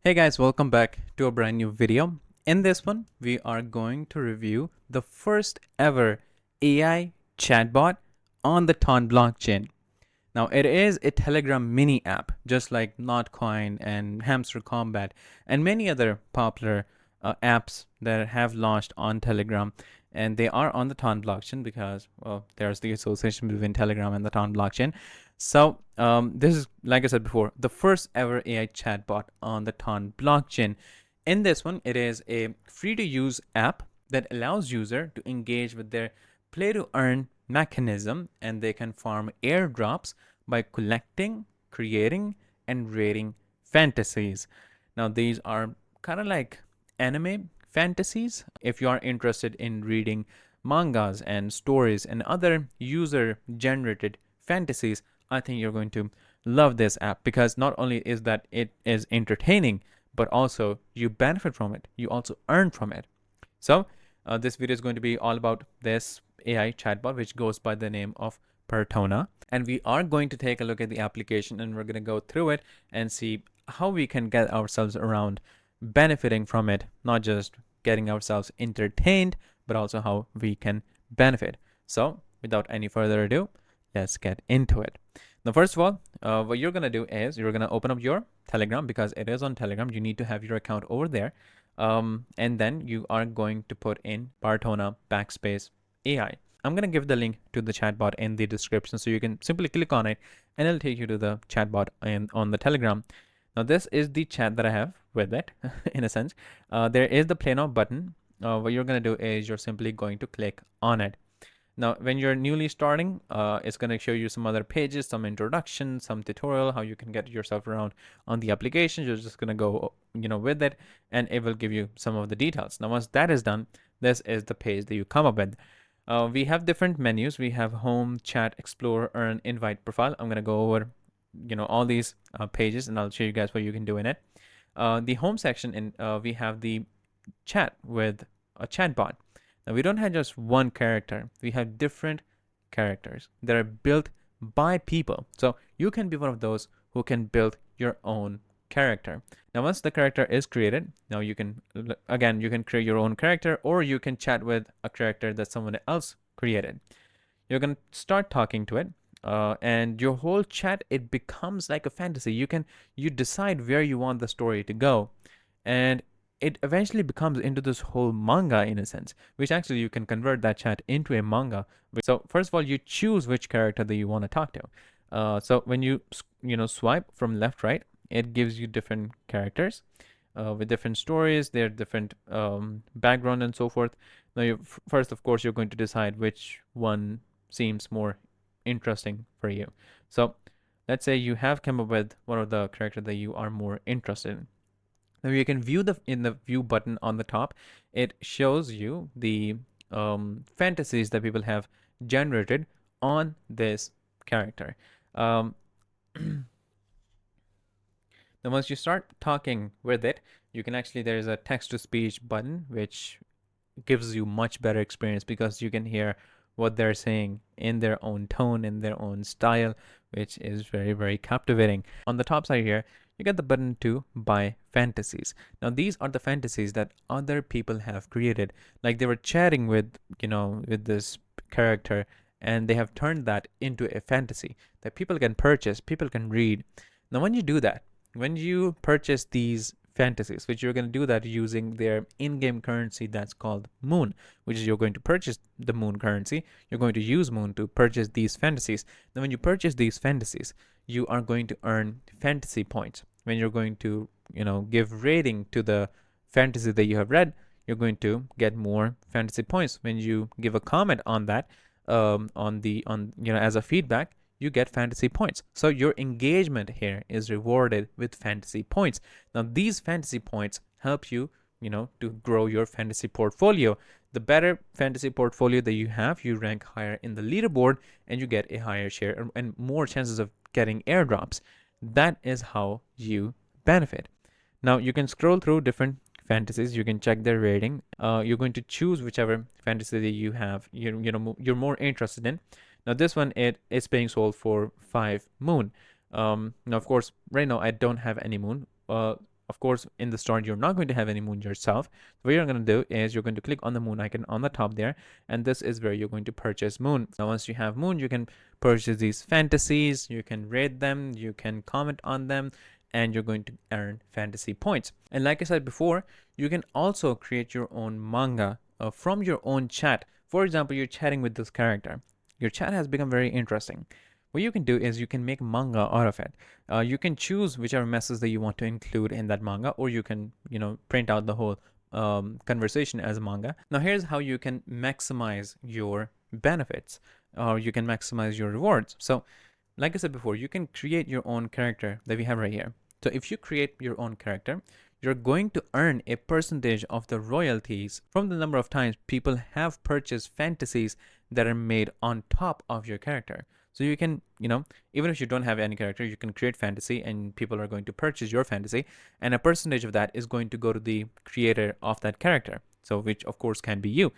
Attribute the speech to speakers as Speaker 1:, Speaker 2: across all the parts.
Speaker 1: Hey guys, welcome back to a brand new video. In this one, we are going to review the first ever AI chatbot on the Ton blockchain. Now, it is a Telegram mini app, just like Notcoin and Hamster Combat and many other popular apps that have launched on Telegram. And they are on the Ton blockchain because, well, there's the association between Telegram and the Ton blockchain. So, this is, like I said before, the first ever AI chatbot on the Ton blockchain. In this one, it is a free to use app that allows user to engage with their play to earn mechanism, and they can farm airdrops by collecting, creating, and rating fantasies. Now, these are kind of like anime fantasies. If you are interested in reading mangas and stories and other user generated fantasies, I think you're going to love this app because not only is that it is entertaining, but also you benefit from it. You also earn from it. So, this video is going to be all about this AI chatbot, which goes by the name of Partona. And we are going to take a look at the application and we're going to go through it and see how we can get ourselves around benefiting from it, not just getting ourselves entertained, but also how we can benefit. So, without any further ado, let's get into it. Now, first of all, what you're going to do is you're going to open up your Telegram because it is on Telegram. You need to have your account over there. And then you are going to put in Partona backspace AI. I'm going to give the link to the chatbot in the description so you can simply click on it and it'll take you to the chatbot on the Telegram. Now, this is the chat that I have with it in a sense. There is the play now button. What you're going to do is you're simply going to click on it. Now, when you're newly starting, it's going to show you some other pages, some introduction, some tutorial, how you can get yourself around on the application. You're just going to go, with it, and it will give you some of the details. Now, once that is done, this is the page that you come up with. We have different menus. We have home, chat, explore, earn, invite, profile. I'm going to go over, all these pages, and I'll show you guys what you can do in it. The home section, we have the chat with a chatbot. Now, we don't have just one character. We have different characters that are built by people. So you can be one of those who can build your own character. Now, once the character is created, now you can create your own character, or you can chat with a character that someone else created. You're going to start talking to it, and your whole chat, it becomes like a fantasy. You decide where you want the story to go, and it eventually becomes into this whole manga in a sense, which actually you can convert that chat into a manga. So first of all, you choose which character that you want to talk to. So when you swipe from left right, it gives you different characters with different stories, their different background and so forth. Now, first, of course, you're going to decide which one seems more interesting for you. So let's say you have come up with one of the characters that you are more interested in. Now you can view in the view button on the top, it shows you the fantasies that people have generated on this character. Then once you start talking with it, you can actually, there's a text to speech button, which gives you much better experience because you can hear what they're saying in their own tone, in their own style, which is very, very captivating. On the top side here, you get the button to buy fantasies. Now, these are the fantasies that other people have created. Like they were chatting with, with this character, and they have turned that into a fantasy that people can purchase, people can read. Now, when you do that, when you purchase these fantasies, which you're going to do that using their in-game currency that's called Moon, which is you're going to purchase the Moon currency. You're going to use Moon to purchase these fantasies. Now, when you purchase these fantasies, you are going to earn fantasy points. When you're going to, give rating to the fantasy that you have read, you're going to get more fantasy points. When you give a comment on that, as a feedback, you get fantasy points. So your engagement here is rewarded with fantasy points. Now, these fantasy points help you, to grow your fantasy portfolio. The better fantasy portfolio that you have, you rank higher in the leaderboard and you get a higher share and more chances of getting airdrops. That is how you benefit. Now, you can scroll through different fantasies. You can check their rating. You're going to choose whichever fantasy that you have, you're more interested in. Now, this one, it's being sold for 5 Moon. Now, of course, right now I don't have any Moon. of course, in the start, you're not going to have any moon yourself. What you're going to do is you're going to click on the moon icon on the top there, and this is where you're going to purchase moon. Now, once you have moon, you can purchase these fantasies, you can rate them, you can comment on them, and you're going to earn fantasy points. And like I said before, you can also create your own manga from your own chat. For example, you're chatting with this character. Your chat has become very interesting. What you can do is you can make manga out of it. You can choose whichever message that you want to include in that manga, or you can, print out the whole conversation as a manga. Now, here's how you can maximize your benefits, or you can maximize your rewards. So, like I said before, you can create your own character that we have right here. So, if you create your own character, you're going to earn a percentage of the royalties from the number of times people have purchased fantasies that are made on top of your character. So you can, even if you don't have any character, you can create fantasy and people are going to purchase your fantasy, and a percentage of that is going to go to the creator of that character. So which of course can be you.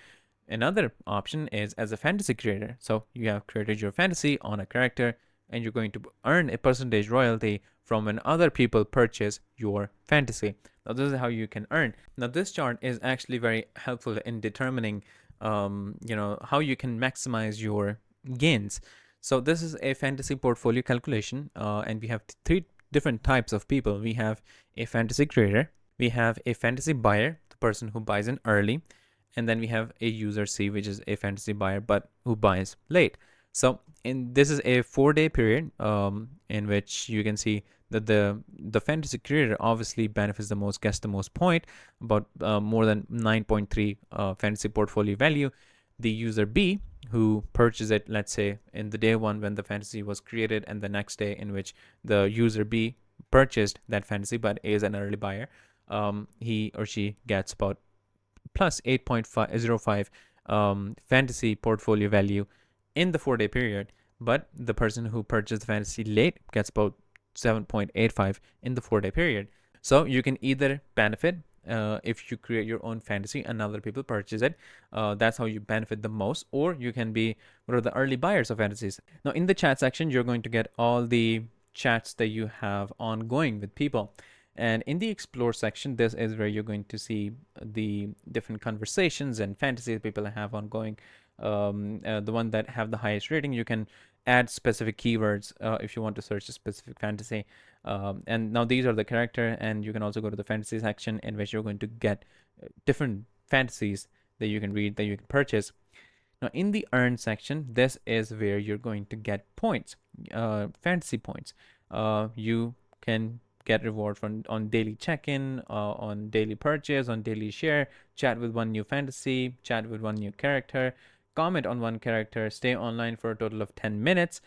Speaker 1: Another option is as a fantasy creator. So you have created your fantasy on a character and you're going to earn a percentage royalty from when other people purchase your fantasy. Now this is how you can earn. Now this chart is actually very helpful in determining how you can maximize your gains. So this is a fantasy portfolio calculation, and we have three different types of people. We have a fantasy creator, we have a fantasy buyer, the person who buys in early, and then we have a user C, which is a fantasy buyer but who buys late. So this is a 4-day period in which you can see that the fantasy creator obviously benefits the most, gets the most point, about more than 9.3 fantasy portfolio value. The user B, who purchased it, let's say in the day one when the fantasy was created, and the next day in which the user B purchased that fantasy but is an early buyer, he or she gets about plus 8.05 fantasy portfolio value in the 4-day period. But the person who purchased the fantasy late gets about 7.85 in the 4-day period. So you can either benefit if you create your own fantasy and other people purchase it. That's how you benefit the most. Or you can be one of the early buyers of fantasies. Now in the chat section, you're going to get all the chats that you have ongoing with people. And in the explore section, this is where you're going to see the different conversations and fantasies people have ongoing. The one that have the highest rating, you can add specific keywords if you want to search a specific fantasy. And now these are the character, and you can also go to the fantasy section in which you're going to get different fantasies that you can read, that you can purchase. Now in the earn section, this is where you're going to get points, fantasy points. You can get reward on daily check-in, on daily purchase, on daily share, chat with one new fantasy, chat with one new character, comment on one character, stay online for a total of 10 minutes,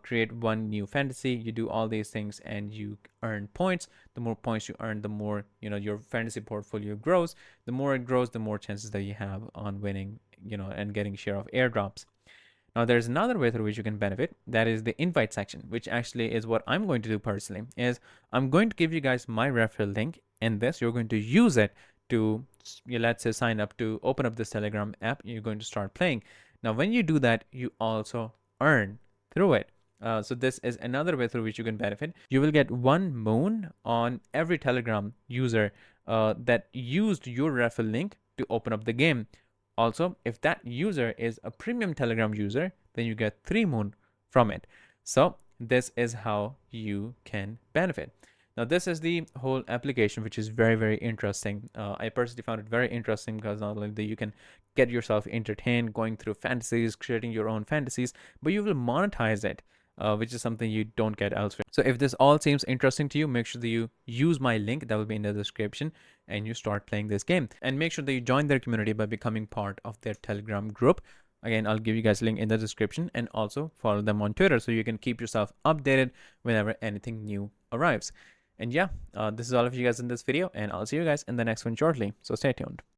Speaker 1: create one new fantasy. You do all these things and you earn points. The more points you earn, the more your fantasy portfolio grows. The more it grows, the more chances that you have on winning, and getting share of airdrops. Now there's another way through which you can benefit. That is the invite section, which actually is what I'm going to do personally. Is I'm going to give you guys my referral link in this. You're going to use it to, let's say, sign up to open up this Telegram app. You're going to start playing. Now when you do that, you also earn through it. So this is another way through which you can benefit. You will get 1 moon on every Telegram user that used your referral link to open up the game. Also, if that user is a premium Telegram user, then you get 3 moon from it. So this is how you can benefit. Now this is the whole application, which is very, very interesting. I personally found it very interesting because not only that you can get yourself entertained going through fantasies, creating your own fantasies, but you will monetize it, which is something you don't get elsewhere. So if this all seems interesting to you, make sure that you use my link that will be in the description and you start playing this game. And make sure that you join their community by becoming part of their Telegram group. Again, I'll give you guys a link in the description, and also follow them on Twitter so you can keep yourself updated whenever anything new arrives. And yeah, this is all of you guys in this video, and I'll see you guys in the next one shortly. So stay tuned.